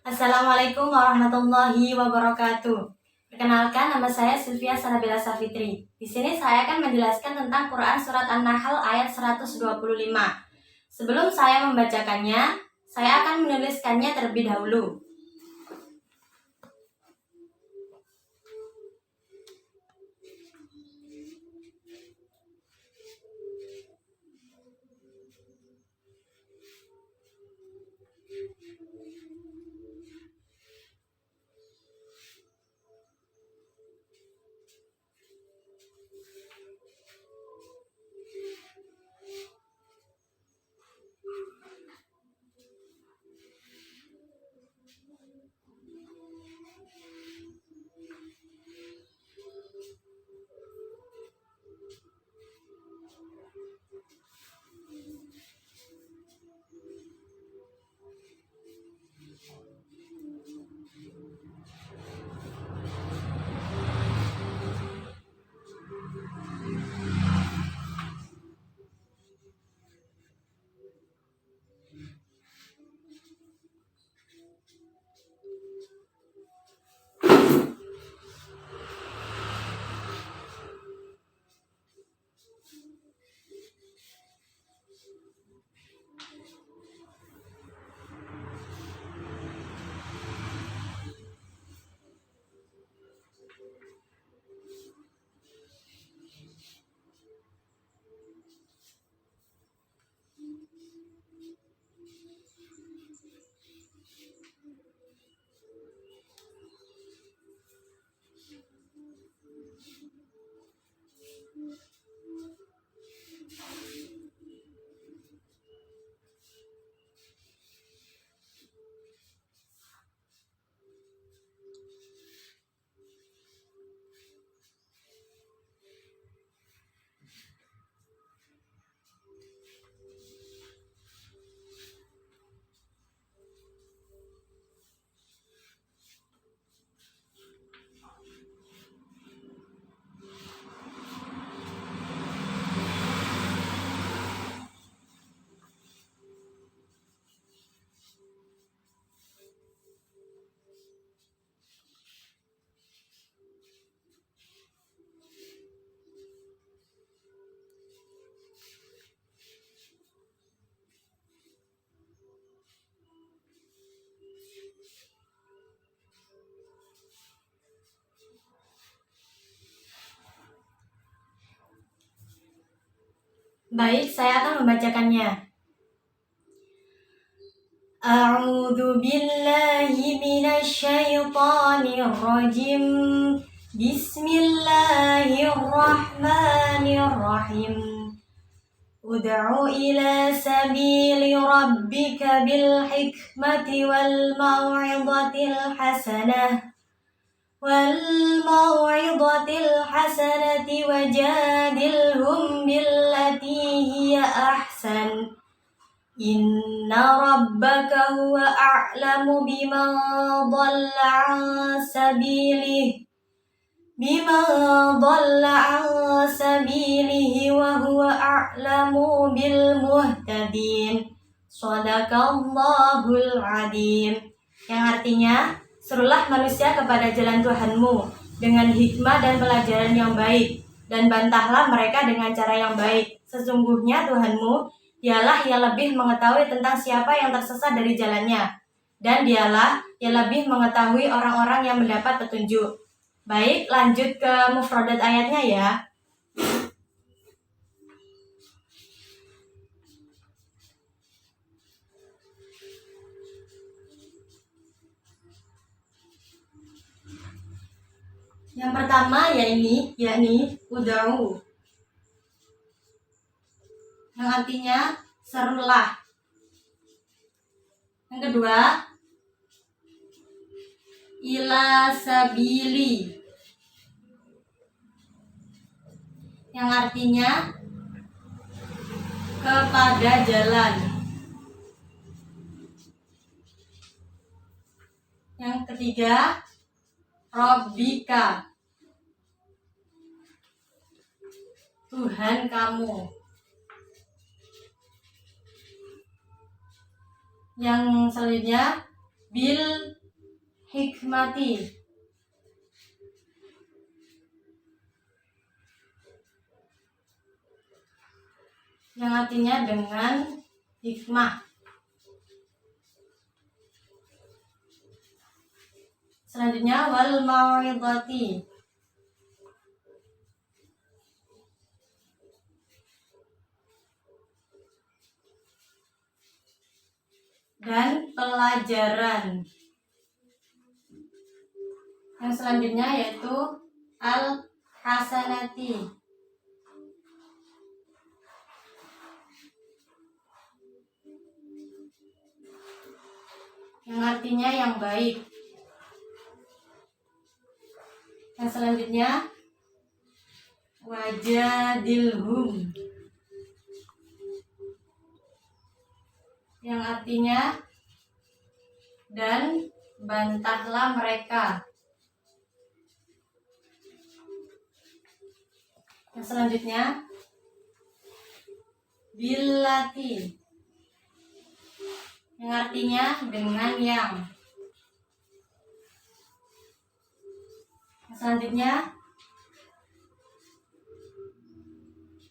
Assalamualaikum warahmatullahi wabarakatuh. Perkenalkan, nama saya Sylvia Sanabila Safitri. Di sini saya akan menjelaskan tentang Quran Surat An-Nahl ayat 125. Sebelum saya membacakannya, saya akan menuliskannya terlebih dahulu. Baik, saya akan membacakannya. A'udzu billahi minasyaitonir rajim. Bismillahirrahmanirrahim. Ud'u ila sabili rabbika bil hikmati wal mau'izatil hasanah wajadilhum billati hiya ahsan. Inna rabbaka huwa a'lamu biman dhalla an sabilihi wa huwa a'lamu bil muhtadin. Shadaqallahul adzim. Yang artinya, serulah manusia kepada jalan Tuhanmu dengan hikmah dan pelajaran yang baik, dan bantahlah mereka dengan cara yang baik. Sesungguhnya Tuhanmu, dialah yang lebih mengetahui tentang siapa yang tersesat dari jalannya, dan dialah yang lebih mengetahui orang-orang yang mendapat petunjuk. Baik, lanjut ke mufradat ayatnya ya. Yang pertama yakni ud'u, yang artinya serulah. Yang kedua, ila sabili, yang artinya kepada jalan. Yang ketiga, Rabbika, Tuhan kamu. Yang selanjutnya, bil hikmati, yang artinya dengan hikmah. Selanjutnya wal mau'izati, dan pelajaran. Yang selanjutnya yaitu al hasanati, yang artinya yang baik. Yang selanjutnya wajadilhum, yang artinya dan bantahlah mereka. Yang selanjutnya billati, yang artinya dengan yang. Yang selanjutnya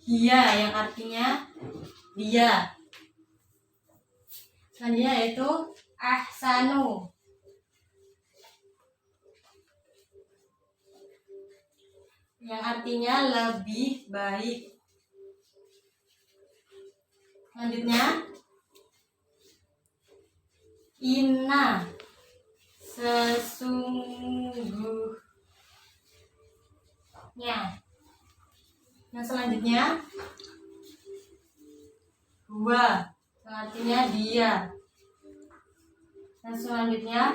hiya, yang artinya dia. Selanjutnya yaitu ahsanu, yang artinya lebih baik. Selanjutnya inna, sesungguhnya. Yang selanjutnya huwa, yang artinya dia. Yang selanjutnya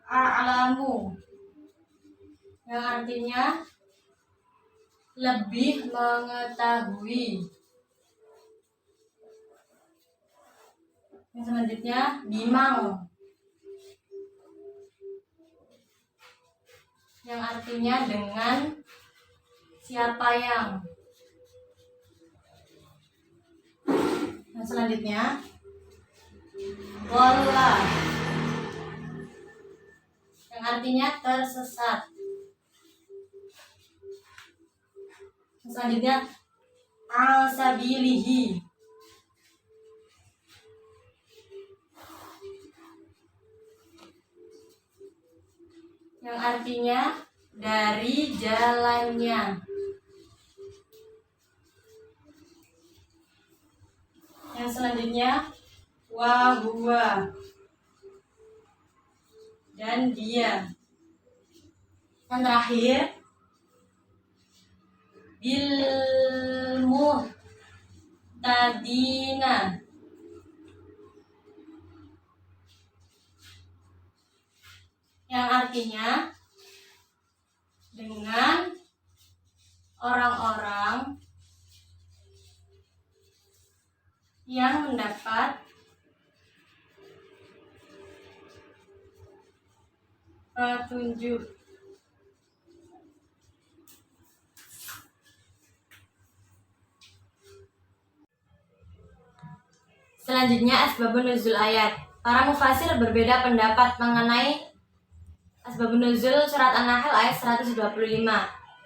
a'lamu, yang artinya lebih mengetahui. Yang selanjutnya bimang, yang artinya dengan siapa yang. Yang selanjutnya dhalla, yang artinya tersesat. Yang selanjutnya al-sabilihi, yang artinya dari jalannya. Yang selanjutnya wa huwa, dan dia. Yang terakhir bil muhtadina, yang artinya dengan orang-orang yang mendapat petunjuk. Selanjutnya asbabun nuzul ayat. Para mufasir berbeda pendapat mengenai asbabun nuzul surat An-Nahl ayat 125.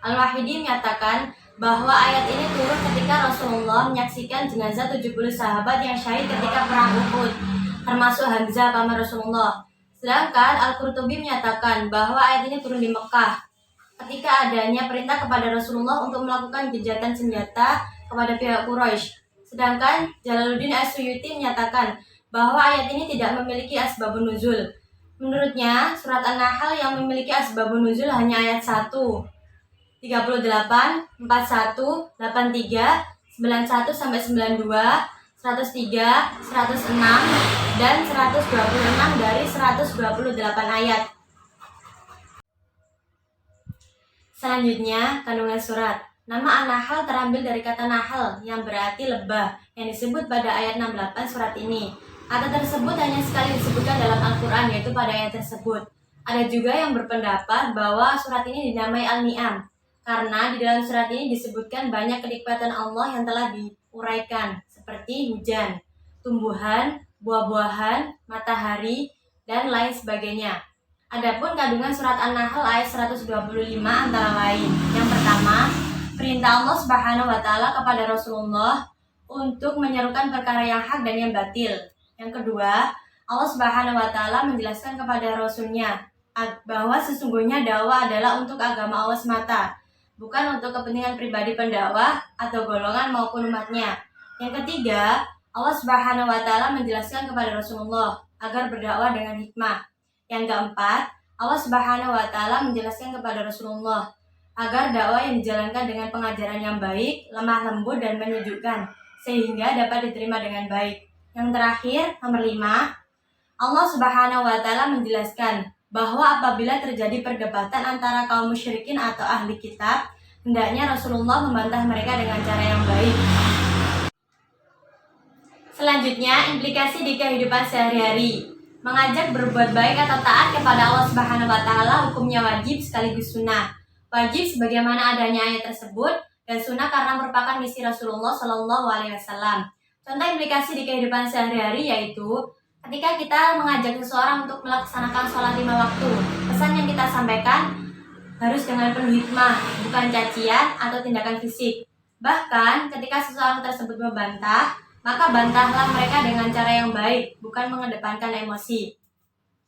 Al-Wahidi menyatakan bahwa ayat ini turun ketika Rasulullah menyaksikan jenazah 70 sahabat yang syahid ketika perang Uhud, termasuk Hamzah paman Rasulullah. Sedangkan Al-Qurtubi menyatakan bahwa ayat ini turun di Mekah ketika adanya perintah kepada Rasulullah untuk melakukan gencatan senjata kepada pihak Quraisy. Sedangkan Jalaluddin As-Suyuti menyatakan bahwa ayat ini tidak memiliki asbabun nuzul. Menurutnya, surat An-Nahl yang memiliki asbabun nuzul hanya ayat 1, 38, 41, 83, 91 sampai 92, 103, 106, dan 126 dari 128 ayat. Selanjutnya, kandungan surat. Nama An-Nahl terambil dari kata Nahl yang berarti lebah yang disebut pada ayat 68 surat ini. Kata tersebut hanya sekali disebutkan dalam Al-Quran, yaitu pada ayat tersebut. Ada juga yang berpendapat bahwa surat ini dinamai Al-Ni'am karena di dalam surat ini disebutkan banyak kenikmatan Allah yang telah diuraikan, seperti hujan, tumbuhan, buah-buahan, matahari, dan lain sebagainya. Adapun kandungan surat An-Nahl ayat 125 antara lain. Yang pertama, perintah Allah Subhanahu wa taala kepada Rasulullah untuk menyerukan perkara yang hak dan yang batil. Yang kedua, Allah Subhanahu wa taala menjelaskan kepada Rasulnya bahwa sesungguhnya dakwah adalah untuk agama Allah semata, bukan untuk kepentingan pribadi pendakwah atau golongan maupun umatnya. Yang ketiga, Allah Subhanahu wa taala menjelaskan kepada Rasulullah agar berdakwah dengan hikmah. Yang keempat, Allah Subhanahu wa taala menjelaskan kepada Rasulullah agar dakwah yang dijalankan dengan pengajaran yang baik, lemah lembut dan menyejukkan sehingga dapat diterima dengan baik. Yang terakhir, nomor 5, Allah Subhanahu wa taala menjelaskan bahwa apabila terjadi perdebatan antara kaum musyrikin atau ahli kitab, hendaknya Rasulullah membantah mereka dengan cara yang baik. Selanjutnya, implikasi di kehidupan sehari-hari. Mengajak berbuat baik atau taat kepada Allah Subhanahu wa taala hukumnya wajib sekaligus sunnah. Wajib sebagaimana adanya ayat tersebut dan sunnah karena merupakan misi Rasulullah Shallallahu alaihi wasallam. Contoh implikasi di kehidupan sehari-hari yaitu ketika kita mengajak seseorang untuk melaksanakan sholat 5 waktu, pesan yang kita sampaikan harus dengan penuh hikmah, bukan cacian atau tindakan fisik. Bahkan ketika seseorang tersebut membantah, maka bantahlah mereka dengan cara yang baik, bukan mengedepankan emosi.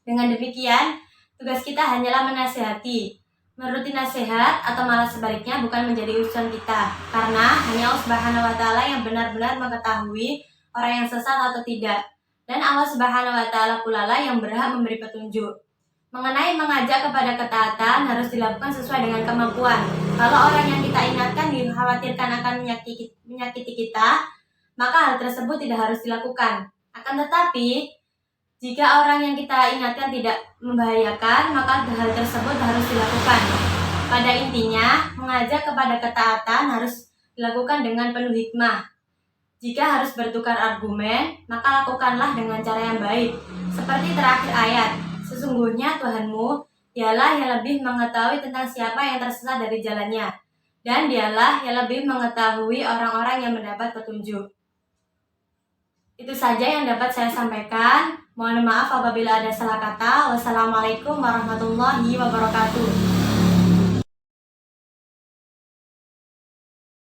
Dengan demikian, tugas kita hanyalah menasihati, menuruti nasihat atau malah sebaliknya bukan menjadi urusan kita. Karena hanya Allah Subhanahu wa taala yang benar-benar mengetahui orang yang sesat atau tidak. Dan Allah Subhanahu wa taala pula lah yang berhak memberi petunjuk. Mengenai mengajak kepada ketaatan harus dilakukan sesuai dengan kemampuan. Kalau orang yang kita ingatkan dikhawatirkan akan menyakiti kita, maka hal tersebut tidak harus dilakukan. Akan tetapi, jika orang yang kita ingatkan tidak membahayakan, maka hal tersebut harus dilakukan. Pada intinya, mengajak kepada ketaatan harus dilakukan dengan penuh hikmah. Jika harus bertukar argumen, maka lakukanlah dengan cara yang baik. Seperti terakhir ayat, sesungguhnya Tuhanmu, dialah yang lebih mengetahui tentang siapa yang tersesat dari jalannya. Dan dialah yang lebih mengetahui orang-orang yang mendapat petunjuk. Itu saja yang dapat saya sampaikan. Mohon maaf apabila ada salah kata. Wassalamualaikum warahmatullahi wabarakatuh.